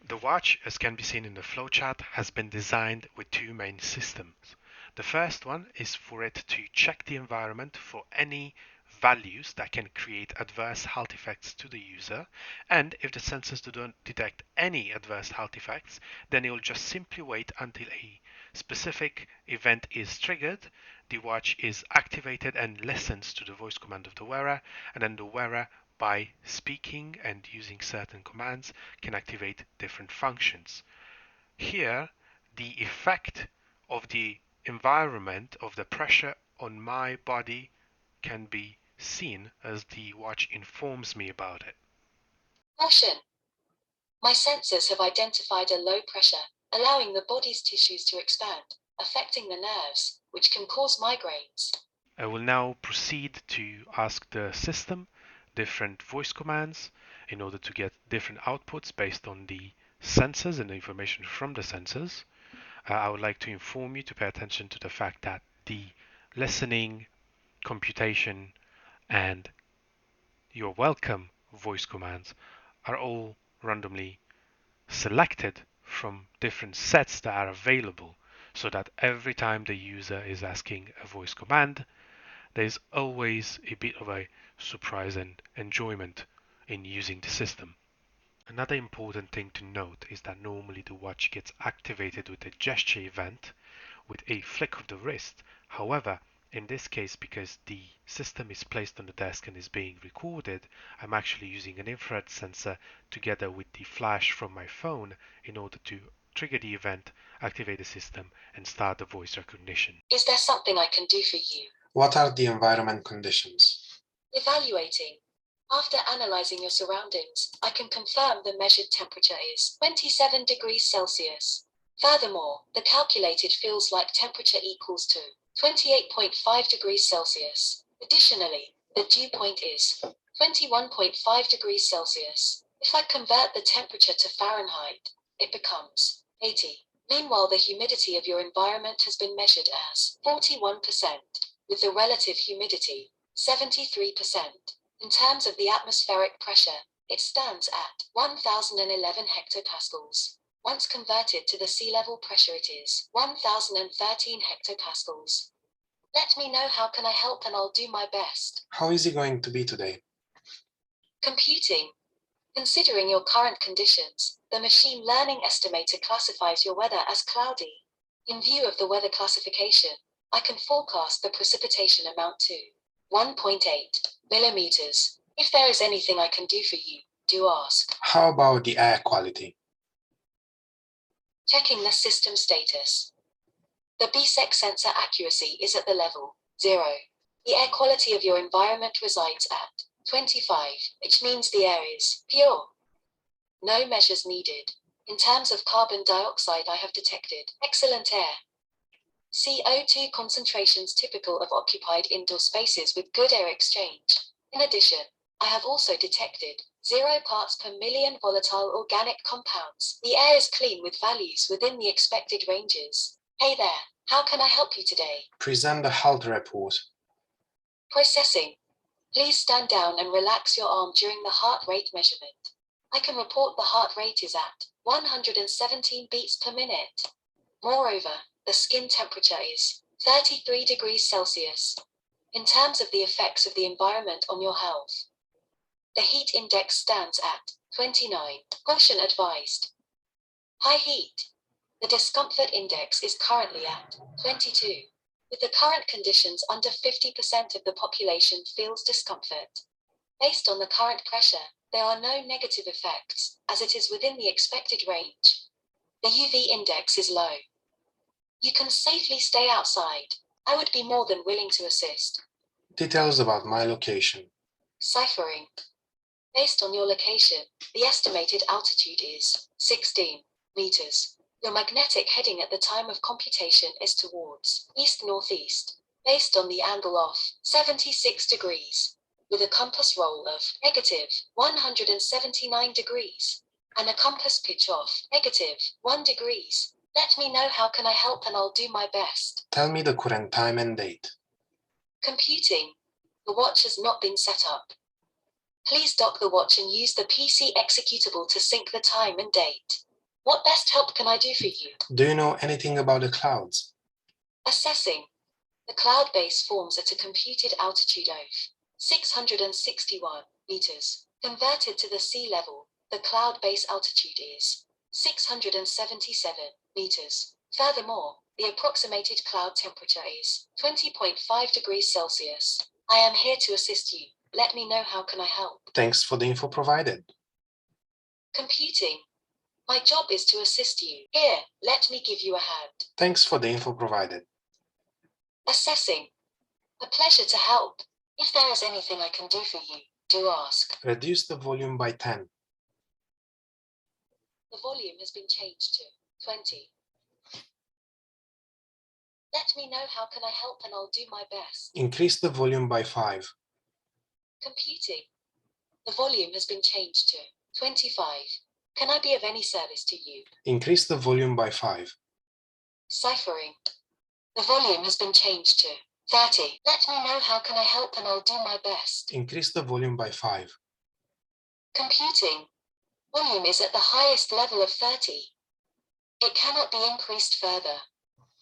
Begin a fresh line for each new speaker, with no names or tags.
The watch, as can be seen in the flowchart, has been designed with two main systems. The first one is for it to check the environment for any values that can create adverse health effects to the user, and if the sensors don't detect any adverse health effects, then it will just simply wait until a specific event is triggered, the watch is activated and listens to the voice command of the wearer, and then the wearer, by speaking and using certain commands, can activate different functions. Here, the effect of the environment, of the pressure on my body, can be seen as the watch informs me about it.
Caution. My sensors have identified a low pressure, allowing the body's tissues to expand, affecting the nerves, which can cause migraines.
I will now proceed to ask the system different voice commands in order to get different outputs based on the sensors and the information from the sensors. I would like to inform you to pay attention to the fact that the listening, computation, and your welcome voice commands are all randomly selected from different sets that are available, so that every time the user is asking a voice command, there's always a bit of a surprise and enjoyment in using the system. Another important thing to note is that normally the watch gets activated with a gesture event with a flick of the wrist. However, in this case, because the system is placed on the desk and is being recorded, I'm actually using an infrared sensor together with the flash from my phone in order to trigger the event, activate the system, and start the voice recognition.
Is there something I can do for you?
What are the environment conditions?
Evaluating. After analyzing your surroundings, I can confirm the measured temperature is 27 degrees Celsius. Furthermore, the calculated feels like temperature equals to 28.5 degrees Celsius. Additionally, the dew point is 21.5 degrees Celsius. If I convert the temperature to Fahrenheit, it becomes 80. Meanwhile, the humidity of your environment has been measured as 41%, with the relative humidity 73%. In terms of the atmospheric pressure, it stands at 1011 hectopascals. Once converted to the sea level pressure, it is 1013 hectopascals. Let me know how can I help and I'll do my best.
How is it going to be today?
Computing. Considering your current conditions, the machine learning estimator classifies your weather as cloudy. In view of the weather classification, I can forecast the precipitation amount to 1.8 millimeters. If there is anything I can do for you, do ask.
How about the air quality?
Checking the system status. The BEng sensor accuracy is at the level 0. The air quality of your environment resides at 25, which means the air is pure. No measures needed. In terms of carbon dioxide, I have detected excellent air. CO2 concentrations typical of occupied indoor spaces with good air exchange. In addition, I have also detected 0 parts per million volatile organic compounds. The air is clean with values within the expected ranges. Hey there, how can I help you today?
Present the health report.
Processing. Please stand down and relax your arm during the heart rate measurement. I can report the heart rate is at 117 beats per minute. Moreover, the skin temperature is 33 degrees Celsius. In terms of the effects of the environment on your health, the heat index stands at 29. Caution advised. High heat. The discomfort index is currently at 22. With the current conditions, under 50% of the population feels discomfort. Based on the current pressure, there are no negative effects, as it is within the expected range. The UV index is low. You can safely stay outside. I would be more than willing to assist.
Details about my location.
Ciphering. Based on your location, the estimated altitude is 16 meters. Your magnetic heading at the time of computation is towards east-northeast, based on the angle of 76 degrees, with a compass roll of negative 179 degrees, and a compass pitch of negative 1 degrees. Let me know how can I help and I'll do my best.
Tell me the current time and date.
Computing. The watch has not been set up. Please dock the watch and use the PC executable to sync the time and date. What best help can I do for you?
Do you know anything about the clouds?
Assessing. The cloud base forms at a computed altitude of 661 meters. Converted to the sea level, the cloud base altitude is 677 meters. Furthermore, the approximated cloud temperature is 20.5 degrees Celsius. I am here to assist you. Let me know how can I help.
Thanks for the info provided.
Computing. My job is to assist you. Here, let me give you a hand.
Thanks for the info provided.
Assessing. A pleasure to help. If there is anything I can do for you, do ask.
Reduce the volume by 10.
The volume has been changed to 20. Let me know how can I help and I'll do my best.
Increase the volume by 5.
Computing. The volume has been changed to 25. Can I be of any service to you?
Increase the volume by 5.
Ciphering. The volume has been changed to 30. Let me know how can I help and I'll do my best.
Increase the volume by 5.
Computing. Volume is at the highest level of 30. It cannot be increased further.